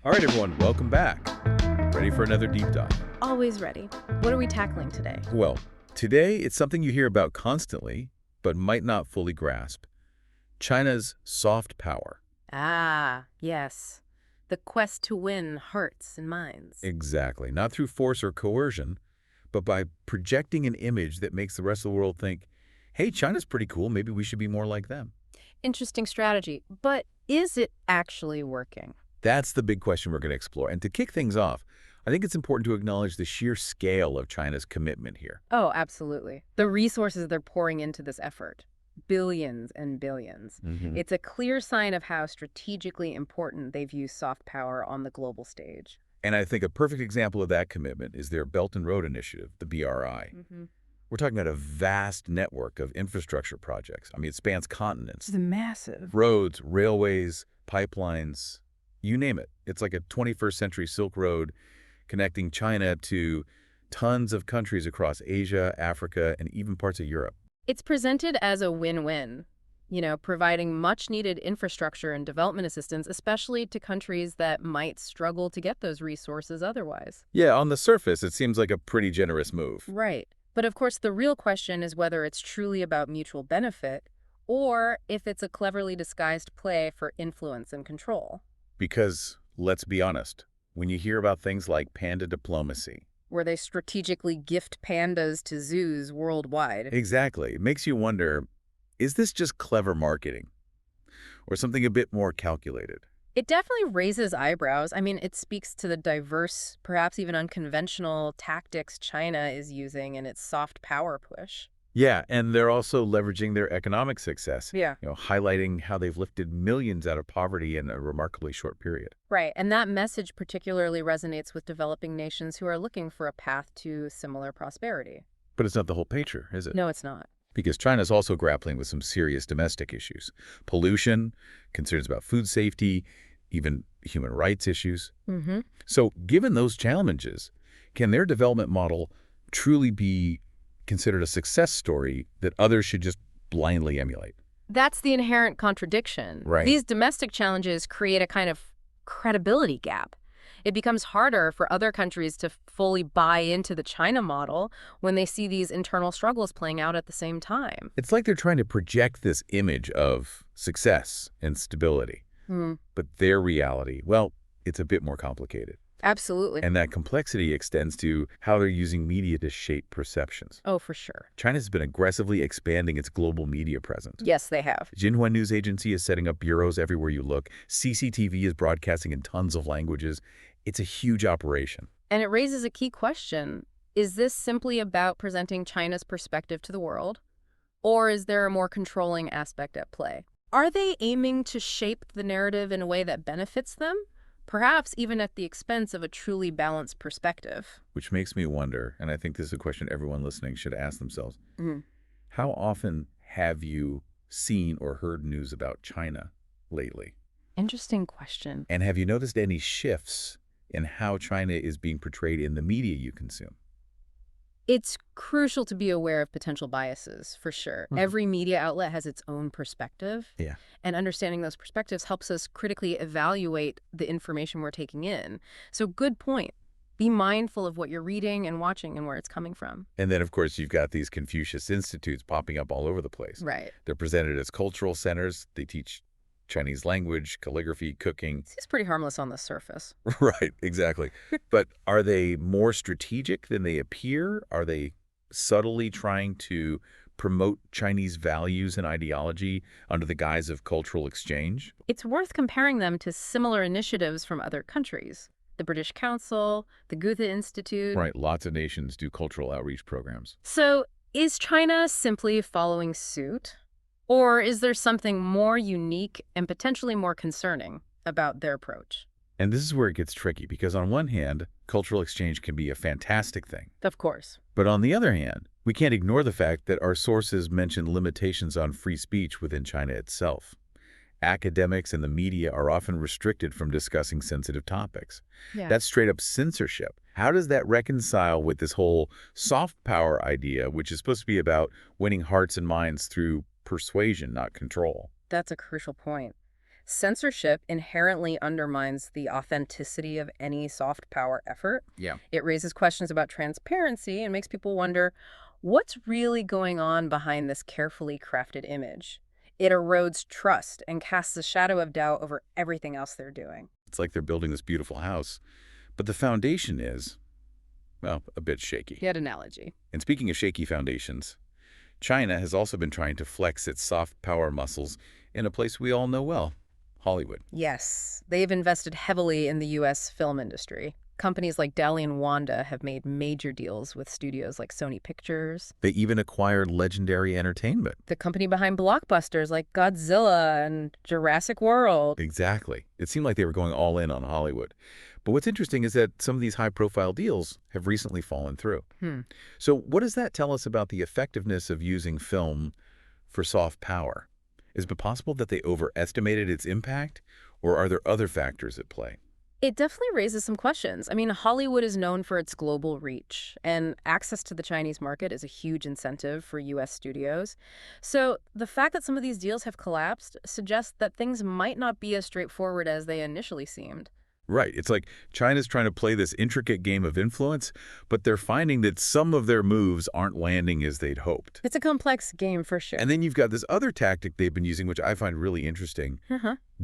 All right, everyone, welcome back. Ready for another deep dive? Always ready. What are we tackling today? Well, today it's something you hear about constantly, but might not fully grasp. China's soft power. Ah, yes. The quest to win hearts and minds. Exactly. Not through force or coercion, but by projecting an image that makes the rest of the world think, hey, China's pretty cool, maybe we should be more like them. Interesting strategy. But is it actually working? That's the big question we're going to explore. And to kick things off, I think it's important to acknowledge the sheer scale of China's commitment here. Oh, absolutely. The resources they're pouring into this effort. Billions and billions. It's a clear sign of how strategically important they view soft power on the global stage. And I think a perfect example of that commitment is their Belt and Road Initiative, the BRI. We're talking about a vast network of infrastructure projects. I mean, it spans continents. It's massive. Roads, railways, pipelines, you name it. It's like a 21st century Silk Road connecting China to tons of countries across Asia, Africa, and even parts of Europe. It's presented as a win-win, providing much-needed infrastructure and development assistance, especially to countries that might struggle to get those resources otherwise. Yeah, on the surface, it seems like a pretty generous move. Right. But of course, the real question is whether it's truly about mutual benefit or if it's a cleverly disguised play for influence and control. Because, let's be honest, when you hear about things like panda diplomacy, Where they strategically gift pandas to zoos worldwide. exactly, it makes you wonder, is this just clever marketing? Or something a bit more calculated? It definitely raises eyebrows. I mean, it speaks to the diverse, perhaps even unconventional tactics China is using in its soft power push. Yeah, and they're also leveraging their economic success, Yeah. highlighting how they've lifted millions out of poverty in a remarkably short period. Right, and that message particularly resonates with developing nations who are looking for a path to similar prosperity. But it's not the whole picture, is it? No, it's not. Because China's also grappling with some serious domestic issues. Pollution, concerns about food safety, even human rights issues. So given those challenges, can their development model truly be considered a success story that others should just blindly emulate? That's the inherent contradiction. Right. These domestic challenges create a kind of credibility gap. It becomes harder for other countries to fully buy into the China model when they see these internal struggles playing out at the same time. It's like they're trying to project this image of success and stability. But their reality, well, it's a bit more complicated. Absolutely. And that complexity extends to how they're using media to shape perceptions. Oh, for sure. China's been aggressively expanding its global media presence. Yes, they have. Xinhua News Agency is setting up bureaus everywhere you look. CCTV is broadcasting in tons of languages. It's a huge operation. And it raises a key question. Is this simply about presenting China's perspective to the world? Or is there a more controlling aspect at play? Are they aiming to shape the narrative in a way that benefits them? Perhaps even at the expense of a truly balanced perspective. Which makes me wonder, and I think this is a question everyone listening should ask themselves, how often have you seen or heard news about China lately? Interesting question. And have you noticed any shifts in how China is being portrayed in the media you consume? It's crucial to be aware of potential biases, for sure. Every media outlet has its own perspective. Yeah. And understanding those perspectives helps us critically evaluate the information we're taking in. So good point. Be mindful of what you're reading and watching and where it's coming from. And then, of course, you've got these Confucius institutes popping up all over the place. Right. They're presented as cultural centers. They teach Chinese language, calligraphy, cooking. It's pretty harmless on the surface. Right, exactly. But are they more strategic than they appear? Are they subtly trying to promote Chinese values and ideology under the guise of cultural exchange? It's worth comparing them to similar initiatives from other countries. The British Council, the Goethe Institute. Right, lots of nations do cultural outreach programs. So is China simply following suit? Or is there something more unique and potentially more concerning about their approach? And this is where it gets tricky, because on one hand, cultural exchange can be a fantastic thing. Of course. But on the other hand, we can't ignore the fact that our sources mention limitations on free speech within China itself. Academics and the media are often restricted from discussing sensitive topics. Yeah. That's straight up censorship. How does that reconcile with this whole soft power idea, which is supposed to be about winning hearts and minds through persuasion, not control? That's a crucial point. Censorship inherently undermines the authenticity of any soft power effort. Yeah. It raises questions about transparency and makes people wonder what's really going on behind this carefully crafted image. It erodes trust and casts a shadow of doubt over everything else they're doing. It's like they're building this beautiful house, but the foundation is, well, a bit shaky. Good analogy. And speaking of shaky foundations, China has also been trying to flex its soft power muscles in a place we all know well, Hollywood. Yes, they've invested heavily in the U.S. film industry. Companies like Dali and Wanda have made major deals with studios like Sony Pictures, They even acquired Legendary Entertainment. the company behind blockbusters like Godzilla and Jurassic World. Exactly. It seemed like they were going all in on Hollywood. But what's interesting is that some of these high-profile deals have recently fallen through. So what does that tell us about the effectiveness of using film for soft power? Is it possible that they overestimated its impact, or are there other factors at play? It definitely raises some questions. I mean, Hollywood is known for its global reach, and access to the Chinese market is a huge incentive for U.S. studios. So the fact that some of these deals have collapsed suggests that things might not be as straightforward as they initially seemed. Right. It's like China's trying to play this intricate game of influence, but they're finding that some of their moves aren't landing as they'd hoped. It's a complex game for sure. And then you've got this other tactic they've been using, which I find really interesting,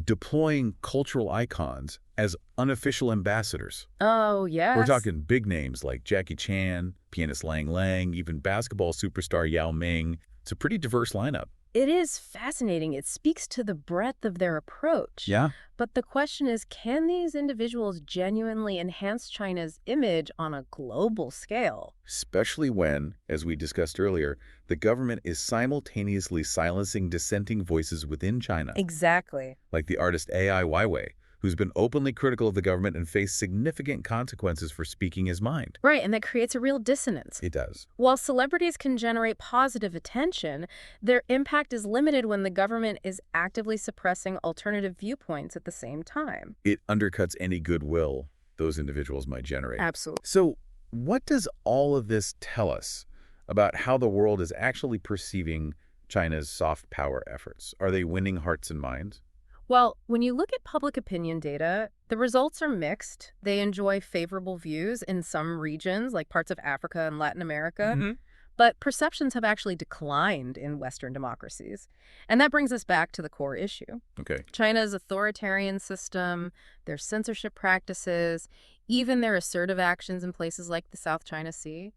deploying cultural icons as unofficial ambassadors. Oh, yes. We're talking big names like Jackie Chan, pianist Lang Lang, even basketball superstar Yao Ming. It's a pretty diverse lineup. It is fascinating. It speaks to the breadth of their approach. Yeah. But the question is, can these individuals genuinely enhance China's image on a global scale? Especially when, as we discussed earlier, the government is simultaneously silencing dissenting voices within China. Exactly. Like the artist AI Weiwei, who's been openly critical of the government and faced significant consequences for speaking his mind. Right, and that creates a real dissonance. It does. While celebrities can generate positive attention, their impact is limited when the government is actively suppressing alternative viewpoints at the same time. It undercuts any goodwill those individuals might generate. Absolutely. So what does all of this tell us about how the world is actually perceiving China's soft power efforts? Are they winning hearts and minds? Well, when you look at public opinion data, the results are mixed. They enjoy favorable views in some regions, like parts of Africa and Latin America. But perceptions have actually declined in Western democracies. And that brings us back to the core issue. Okay. China's authoritarian system, their censorship practices, even their assertive actions in places like the South China Sea,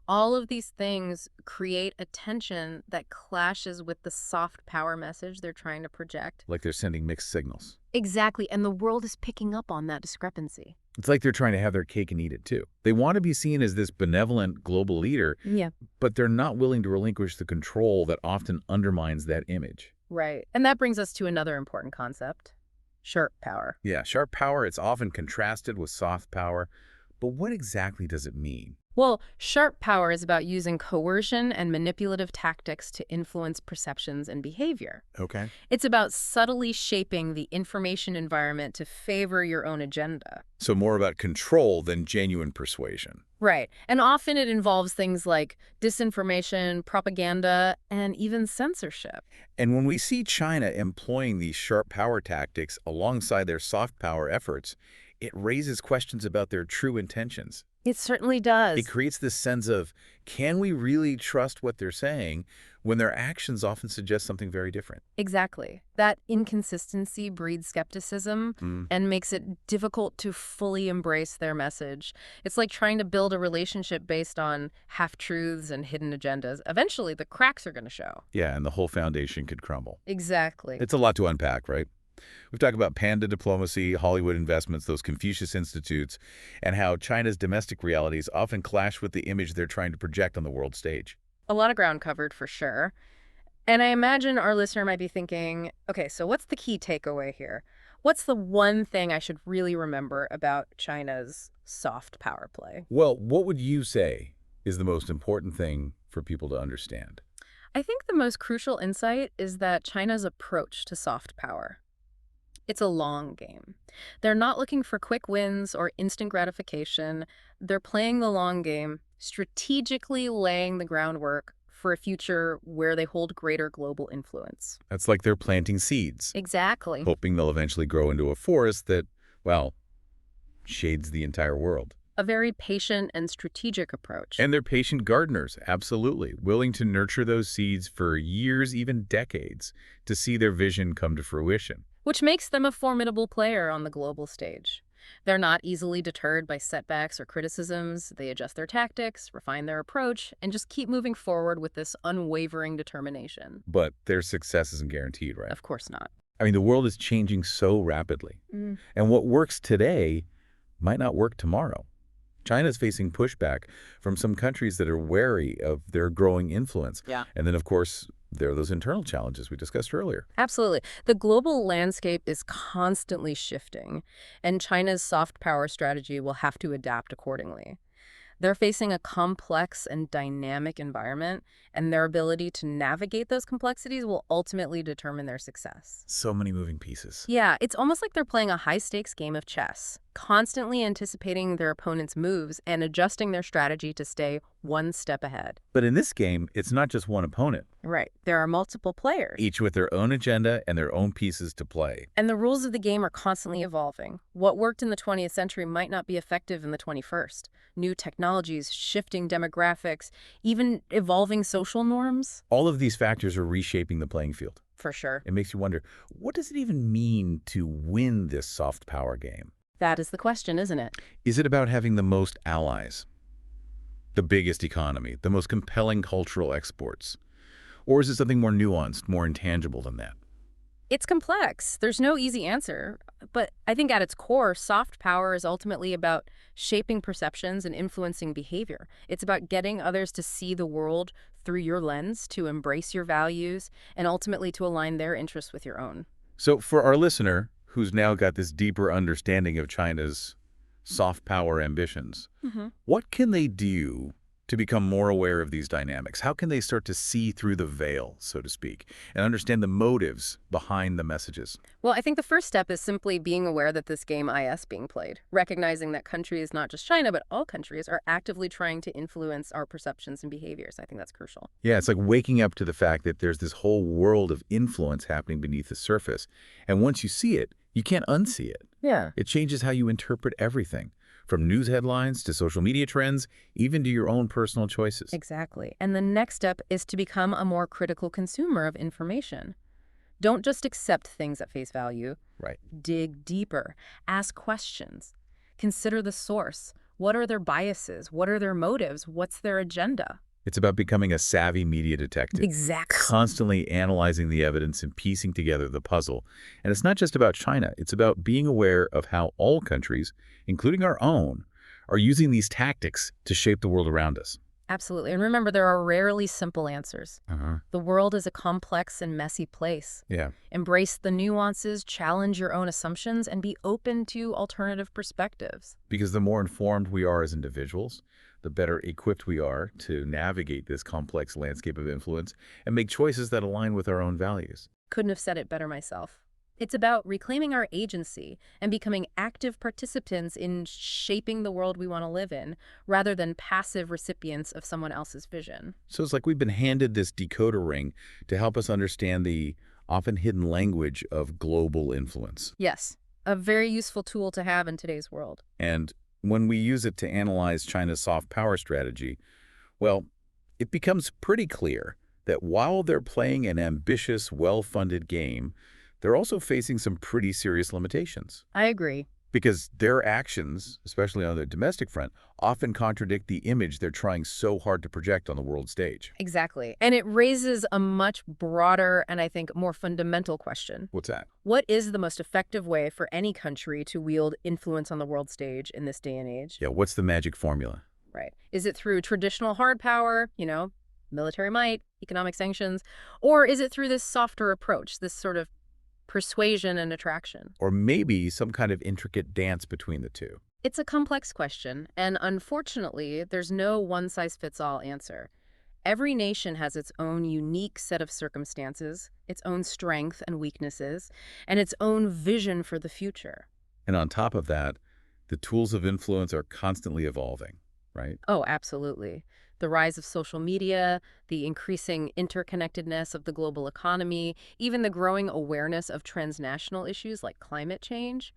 all of these things create a tension that clashes with the soft power message they're trying to project. Like they're sending mixed signals. Exactly, and the world is picking up on that discrepancy. It's like they're trying to have their cake and eat it too. They want to be seen as this benevolent global leader, Yeah. but they're not willing to relinquish the control that often undermines that image. Right, and that brings us to another important concept, sharp power. Yeah, sharp power, it's often contrasted with soft power, but what exactly does it mean? Well, sharp power is about using coercion and manipulative tactics to influence perceptions and behavior. Okay. It's about subtly shaping the information environment to favor your own agenda. So more about control than genuine persuasion. Right. And often it involves things like disinformation, propaganda, and even censorship. And when we see China employing these sharp power tactics alongside their soft power efforts, it raises questions about their true intentions. It certainly does. It creates this sense of, can we really trust what they're saying when their actions often suggest something very different? Exactly. That inconsistency breeds skepticism and makes it difficult to fully embrace their message. It's like trying to build a relationship based on half-truths and hidden agendas. Eventually, the cracks are going to show. Yeah, and the whole foundation could crumble. Exactly. It's a lot to unpack, right? We've talked about panda diplomacy, Hollywood investments, those Confucius institutes, and how China's domestic realities often clash with the image they're trying to project on the world stage. A lot of ground covered for sure. And I imagine our listener might be thinking, okay, so what's the key takeaway here? What's the one thing I should really remember about China's soft power play? Well, what would you say is the most important thing for people to understand? I think the most crucial insight is that China's approach to soft power. It's a long game. They're not looking for quick wins or instant gratification. They're playing the long game, strategically laying the groundwork for a future where they hold greater global influence. That's like they're planting seeds, Exactly. hoping they'll eventually grow into a forest that, well, shades the entire world. A very patient and strategic approach. And they're patient gardeners, absolutely, willing to nurture those seeds for years, even decades, to see their vision come to fruition. Which makes them a formidable player on the global stage. They're not easily deterred by setbacks or criticisms. They adjust their tactics, refine their approach, and just keep moving forward with this unwavering determination. But their success isn't guaranteed, right? Of course not. I mean, the world is changing so rapidly. And what works today might not work tomorrow. China's facing pushback from some countries that are wary of their growing influence. Yeah. And then, of course, there are those internal challenges we discussed earlier. Absolutely. The global landscape is constantly shifting, and China's soft power strategy will have to adapt accordingly. They're facing a complex and dynamic environment, and their ability to navigate those complexities will ultimately determine their success. So many moving pieces. Yeah, it's almost like they're playing a high-stakes game of chess, constantly anticipating their opponent's moves and adjusting their strategy to stay one step ahead. But in this game, it's not just one opponent, Right. There are multiple players. each with their own agenda and their own pieces to play. And the rules of the game are constantly evolving. What worked in the 20th century might not be effective in the 21st. New technologies, shifting demographics, even evolving social norms. All of these factors are reshaping the playing field. For sure. It makes you wonder, what does it even mean to win this soft power game? That is the question, isn't it? Is it about having the most allies, the biggest economy, the most compelling cultural exports? Or is it something more nuanced, more intangible than that? It's complex. There's no easy answer. But I think at its core, soft power is ultimately about shaping perceptions and influencing behavior. It's about getting others to see the world through your lens, to embrace your values, and ultimately to align their interests with your own. So for our listener, who's now got this deeper understanding of China's soft power ambitions, what can they do to become more aware of these dynamics? How can they start to see through the veil, so to speak, and understand the motives behind the messages? Well, I think the first step is simply being aware that this game is being played, recognizing that countries, not just China, but all countries, are actively trying to influence our perceptions and behaviors. I think that's crucial. Yeah, it's like waking up to the fact that there's this whole world of influence happening beneath the surface. And once you see it, you can't unsee it. Yeah. It changes how you interpret everything, from news headlines to social media trends, even to your own personal choices. Exactly. And the next step is to become a more critical consumer of information. Don't just accept things at face value. Right. Dig deeper. Ask questions. Consider the source. What are their biases? What are their motives? What's their agenda? It's about becoming a savvy media detective. Exactly. Constantly analyzing the evidence and piecing together the puzzle. And it's not just about China. It's about being aware of how all countries, including our own, are using these tactics to shape the world around us. Absolutely. And remember, there are rarely simple answers. The world is a complex and messy place. Yeah. Embrace the nuances, challenge your own assumptions, and be open to alternative perspectives. Because the more informed we are as individuals, the better equipped we are to navigate this complex landscape of influence and make choices that align with our own values. Couldn't have said it better myself. It's about reclaiming our agency and becoming active participants in shaping the world we want to live in, rather than passive recipients of someone else's vision. So it's like we've been handed this decoder ring to help us understand the often hidden language of global influence. Yes, a very useful tool to have in today's world. And when we use it to analyze China's soft power strategy, well, it becomes pretty clear that while they're playing an ambitious, well-funded game, they're also facing some pretty serious limitations. I agree. Because their actions, especially on the domestic front, often contradict the image they're trying so hard to project on the world stage. Exactly. And it raises a much broader and I think more fundamental question. What's that? What is the most effective way for any country to wield influence on the world stage in this day and age? Yeah, what's the magic formula? Right. Is it through traditional hard power, military might, economic sanctions, or is it through this softer approach, this sort of persuasion and attraction? Or maybe some kind of intricate dance between the two. It's a complex question, and unfortunately, there's no one-size-fits-all answer. Every nation has its own unique set of circumstances, its own strengths and weaknesses, and its own vision for the future. And on top of that, the tools of influence are constantly evolving, right? Oh, absolutely. The rise of social media, the increasing interconnectedness of the global economy, even the growing awareness of transnational issues like climate change.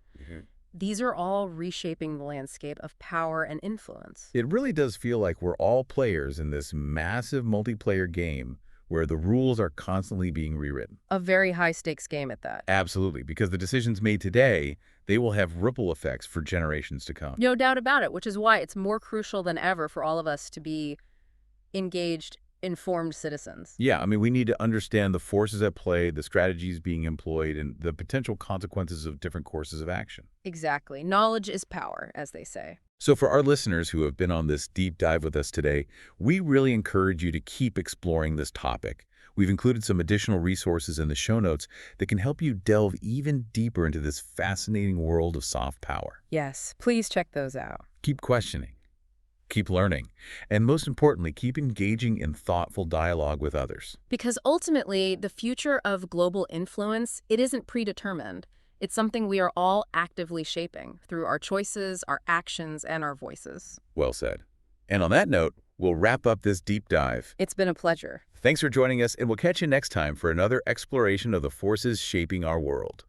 These are all reshaping the landscape of power and influence. It really does feel like we're all players in this massive multiplayer game where the rules are constantly being rewritten. A very high-stakes game at that. Absolutely, because the decisions made today, they will have ripple effects for generations to come. No doubt about it, which is why it's more crucial than ever for all of us to be engaged, informed citizens. Yeah, I mean, we need to understand the forces at play, the strategies being employed, and the potential consequences of different courses of action. Exactly. Knowledge is power, as they say. So for our listeners who have been on this deep dive with us today, we really encourage you to keep exploring this topic. We've included some additional resources in the show notes that can help you delve even deeper into this fascinating world of soft power. Yes, please check those out. Keep questioning, keep learning, and most importantly, keep engaging in thoughtful dialogue with others. Because ultimately, the future of global influence, it isn't predetermined. It's something we are all actively shaping through our choices, our actions, and our voices. Well said. And on that note, we'll wrap up this deep dive. It's been a pleasure. Thanks for joining us, and we'll catch you next time for another exploration of the forces shaping our world.